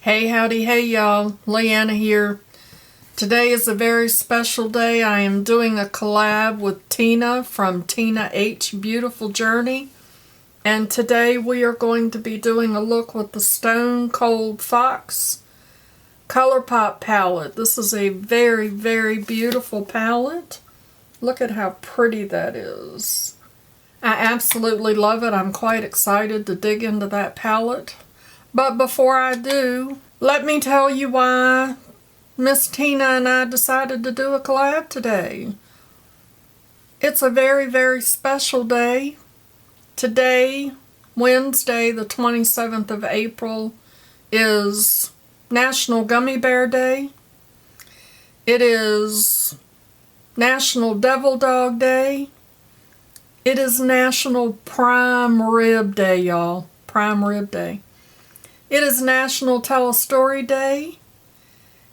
Hey, howdy, hey y'all, Leanna here. Today is a very special day. I am doing a collab with Tina from Tina H Beautiful Journey. And today we are going to be doing a look with the Stone Cold Fox ColourPop palette. This is a very, very beautiful palette. Look at how pretty that is. I absolutely love it. I'm quite excited to dig into that palette. But before I do, let me tell you why Miss Tina and I decided to do a collab today. It's a very, very special day. Today, Wednesday, the 27th of April, is National Gummy Bear Day. It is National Devil Dog Day. It is National Prime Rib Day, y'all. Prime Rib Day. It is National Tell a Story Day,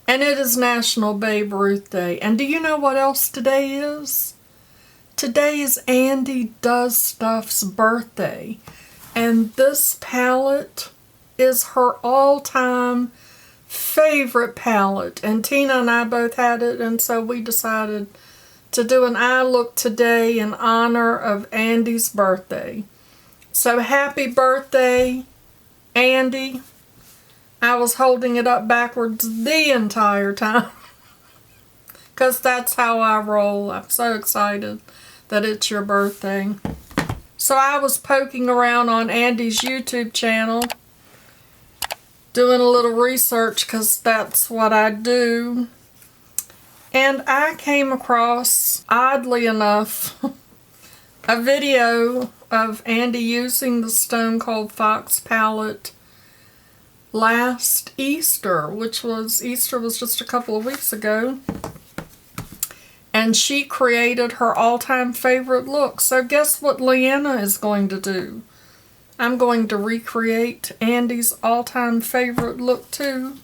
and it is National Babe Ruth Day. And do you know what else today is? Today is Andi Does Stuff's birthday, and this palette is her all-time favorite palette. And Tina and I both had it, and so we decided to do an eye look today in honor of Andi's birthday. So happy birthday, Andi. I was holding it up backwards the entire time because that's how I roll. I'm so excited that it's your birthday. So I was poking around on Andi's YouTube channel doing a little research because that's what I do. And I came across, oddly enough, a video of Andi using the Stone Cold Fox palette last Easter, which was just a couple of weeks ago. And she created her all-time favorite look. So guess what Leanna is going to do? I'm going to recreate Andi's all-time favorite look too,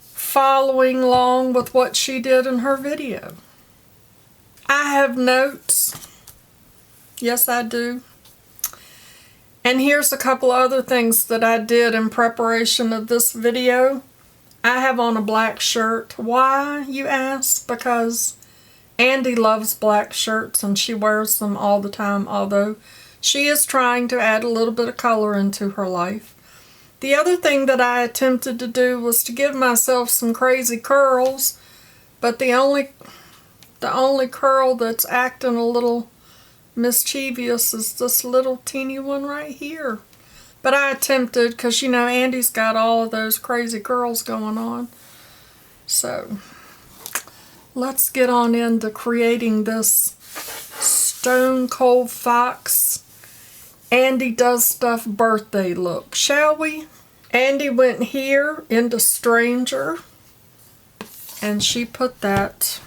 following along with what she did in her video. I have notes. Yes, I do. And here's a couple other things that I did in preparation of this video. I have on a black shirt. Why, you ask? Because Andi loves black shirts and she wears them all the time, although she is trying to add a little bit of color into her life. The other thing that I attempted to do was to give myself some crazy curls, but the only curl that's acting a little mischievous is this little teeny one right here. But I attempted because, you know, Andi's got all of those crazy curls going on. So let's get on into creating this Stone Cold Fox Andi Does Stuff birthday look, shall we? Andi went here into Stranger and she put that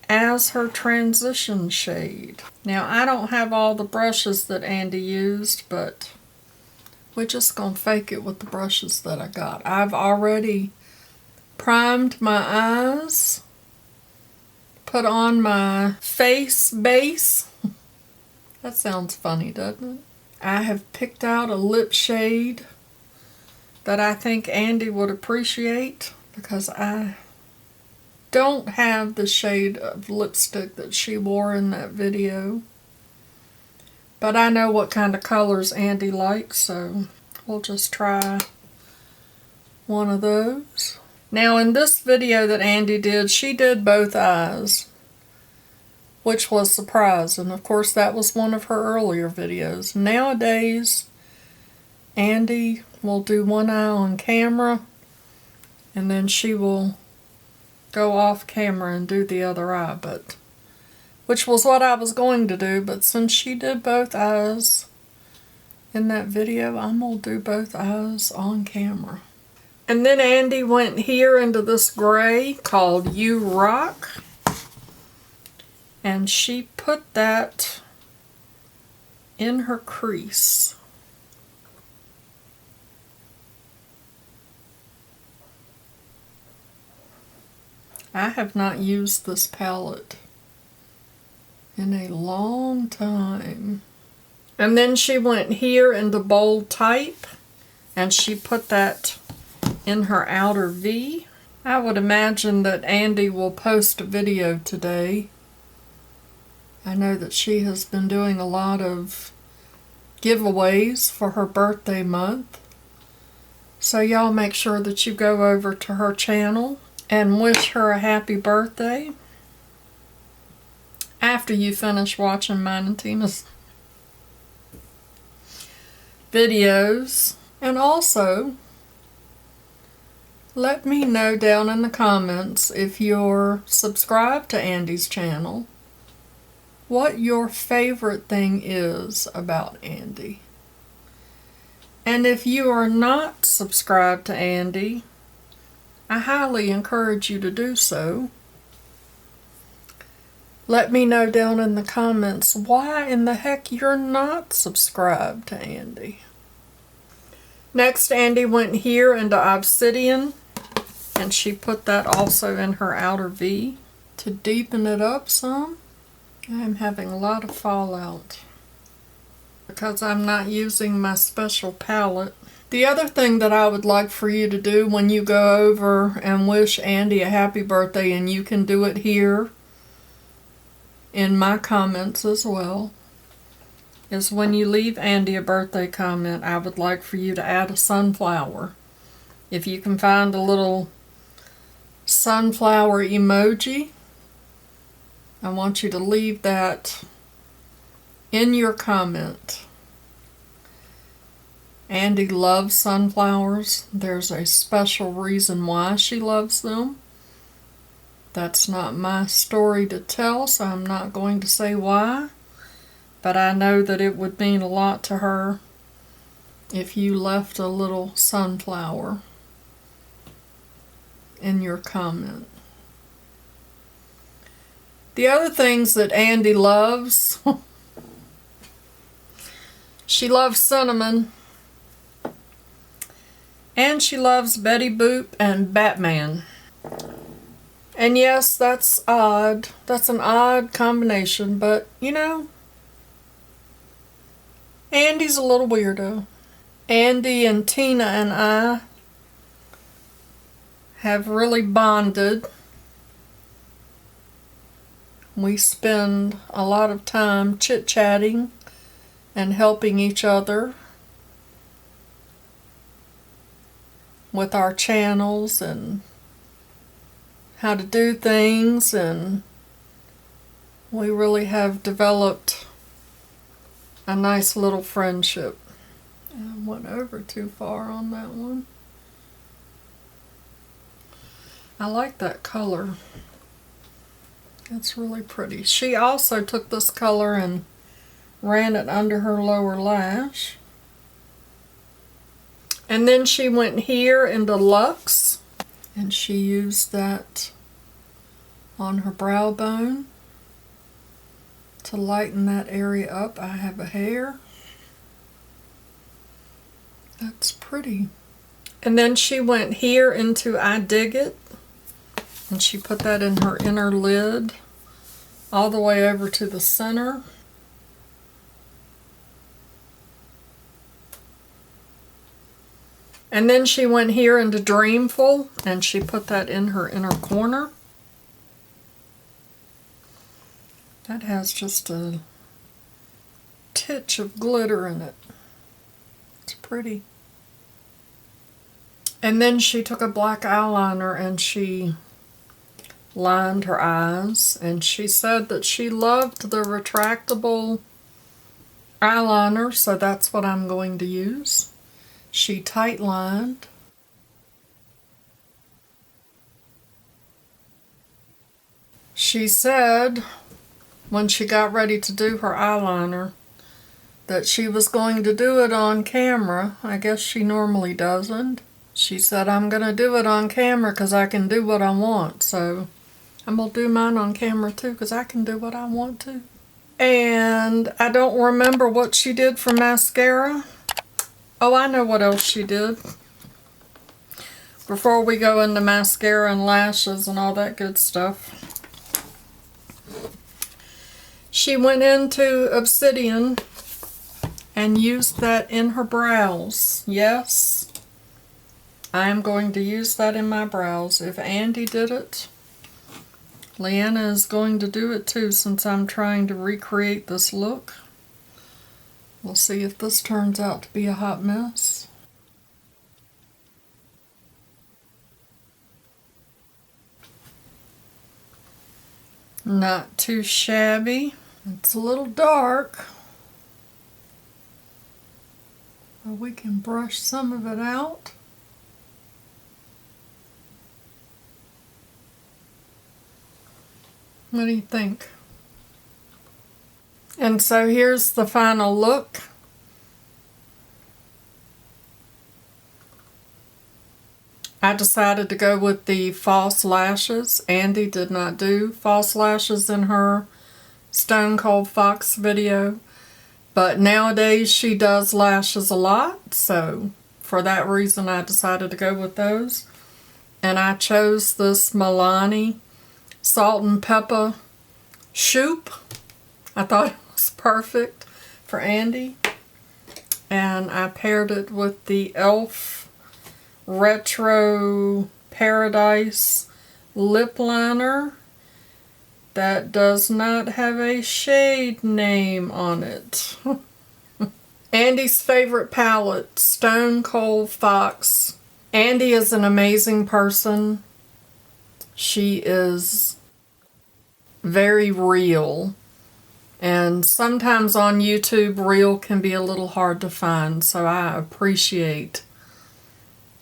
as her transition shade. Now, I don't have all the brushes that Andi used, but we're just gonna fake it with the brushes that I got. I've already primed my eyes, put on my face base. That sounds funny, doesn't it? I have picked out a lip shade that I think Andi would appreciate because I don't have the shade of lipstick that she wore in that video. But I know what kind of colors Andi likes, so we'll just try one of those. Now in this video that Andi did, she did both eyes, which was surprising. Of course, that was one of her earlier videos. Nowadays, Andi will do one eye on camera, and then she will go off camera and do the other eye, which was what I was going to do, but since she did both eyes in that video, I'm going to do both eyes on camera. And then Andi went here into this gray called You Rock, and she put that in her crease. I have not used this palette in a long time. And then she went here into Bold Type and she put that in her outer V. I would imagine that Andi will post a video today. I know that she has been doing a lot of giveaways for her birthday month. So y'all make sure that you go over to her channel and wish her a happy birthday after you finish watching mine and Tina's videos. And also, let me know down in the comments, if you're subscribed to Andi's channel, what your favorite thing is about Andi. And if you are not subscribed to Andi, I highly encourage you to do so. Let me know down in the comments why in the heck you're not subscribed to Andi. Next, Andi went here into Obsidian, and she put that also in her outer V to deepen it up some. I'm having a lot of fallout because I'm not using my special palette. The other thing that I would like for you to do when you go over and wish Andi a happy birthday, and you can do it here in my comments as well, is when you leave Andi a birthday comment, I would like for you to add a sunflower. If you can find a little sunflower emoji, I want you to leave that in your comment. Andi loves sunflowers. There's a special reason why she loves them. That's not my story to tell, so I'm not going to say why. But I know that it would mean a lot to her if you left a little sunflower in your comment. The other things that Andi loves, she loves cinnamon, and she loves Betty Boop and Batman. And yes, that's odd. That's an odd combination, but you know, Andi's a little weirdo. Andi and Tina and I have really bonded. We spend a lot of time chit-chatting and helping each other with our channels and how to do things, and we really have developed a nice little friendship. I went over too far on that one. I like that color. It's really pretty. She also took this color and ran it under her lower lash. And then she went here into Luxe, and she used that on her brow bone to lighten that area up. I have a hair. That's pretty. And then she went here into I Dig It, and she put that in her inner lid all the way over to the center. And then she went here into Dreamful, and she put that in her inner corner. That has just a titch of glitter in it. It's pretty. And then she took a black eyeliner and she lined her eyes, and she said that she loved the retractable eyeliner, so that's what I'm going to use. She tight lined. She said when she got ready to do her eyeliner that she was going to do it on camera. I guess she normally doesn't. She said, I'm going to do it on camera because I can do what I want. So I'm going to do mine on camera too because I can do what I want to. And I don't remember what she did for mascara. Oh, I know what else she did. Before we go into mascara and lashes and all that good stuff, she went into Obsidian and used that in her brows. Yes, I am going to use that in my brows. If Andi did it, Leanna is going to do it too, since I'm trying to recreate this look. We'll see if this turns out to be a hot mess. Not too shabby. It's a little dark, but we can brush some of it out. What do you think? And so here's the final look. I decided to go with the false lashes. Andi did not do false lashes in her Stone Cold Fox video, but nowadays she does lashes a lot, so for that reason I decided to go with those. And I chose this Milani Salt and Pepper Shoop. I thought it was perfect for Andi. And I paired it with the e.l.f. Retro Paradise lip liner that does not have a shade name on it. Andi's favorite palette, Stone Cold Fox. Andi is an amazing person. She is very real. And sometimes on YouTube, real can be a little hard to find. So I appreciate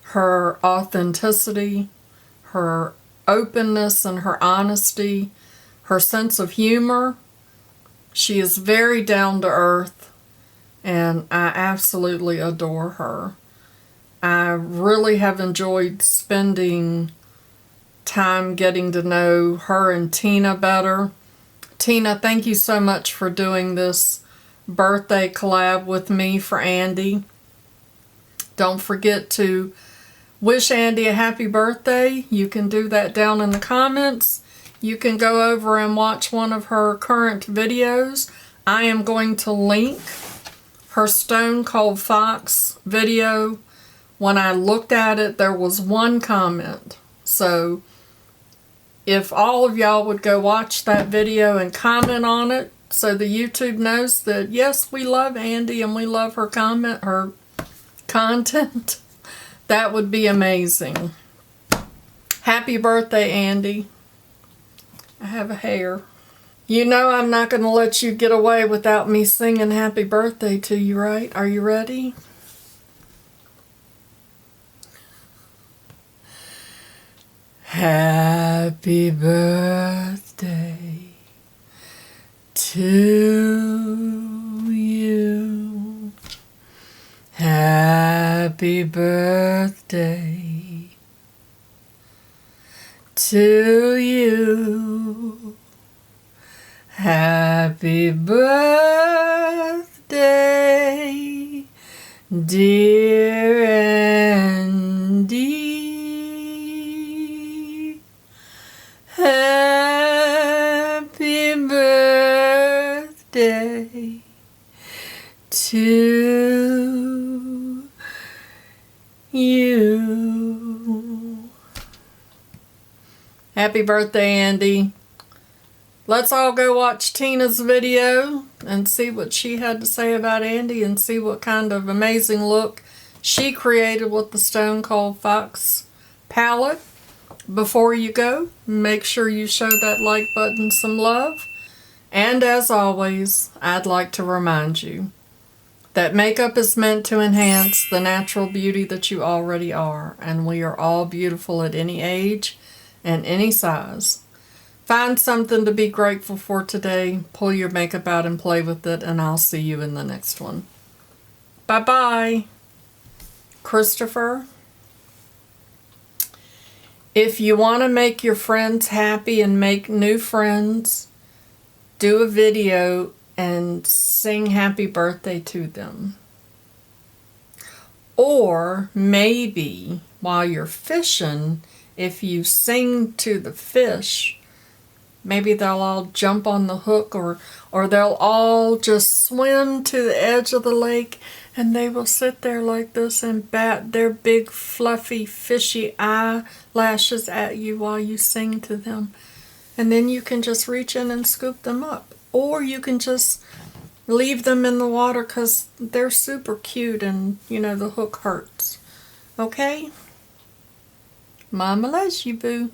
her authenticity, her openness and her honesty, her sense of humor. She is very down to earth, and I absolutely adore her. I really have enjoyed spending time getting to know her and Tina better. Tina, thank you so much for doing this birthday collab with me for Andi. Don't forget to wish Andi a happy birthday. You can do that down in the comments. You can go over and watch one of her current videos. I am going to link her Stone Cold Fox video. When I looked at it, there was one comment. So if all of y'all would go watch that video and comment on it, so the YouTube knows that yes, we love Andi and we love her content, that would be amazing. Happy birthday, Andi. I have a hair. You know I'm not going to let you get away without me singing happy birthday to you, right? Are you ready? Happy birthday to you. Happy birthday to you. Happy birthday, dear Andi. Happy birthday to you. Happy birthday, Andi. Let's all go watch Tina's video and see what she had to say about Andi and see what kind of amazing look she created with the Stone Cold Fox palette. Before you go, make sure you show that like button some love. And as always, I'd like to remind you that makeup is meant to enhance the natural beauty that you already are. And we are all beautiful at any age and any size. Find something to be grateful for today, pull your makeup out and play with it, and I'll see you in the next one. Bye-bye. Christopher, if you want to make your friends happy and make new friends, do a video and sing happy birthday to them. Or maybe while you're fishing, if you sing to the fish, maybe they'll all jump on the hook, or they'll all just swim to the edge of the lake And they will sit there like this and bat their big fluffy fishy eyelashes at you while you sing to them. And then you can just reach in and scoop them up. Or you can just leave them in the water because they're super cute and, you know, the hook hurts. Okay? Mama loves you, boo.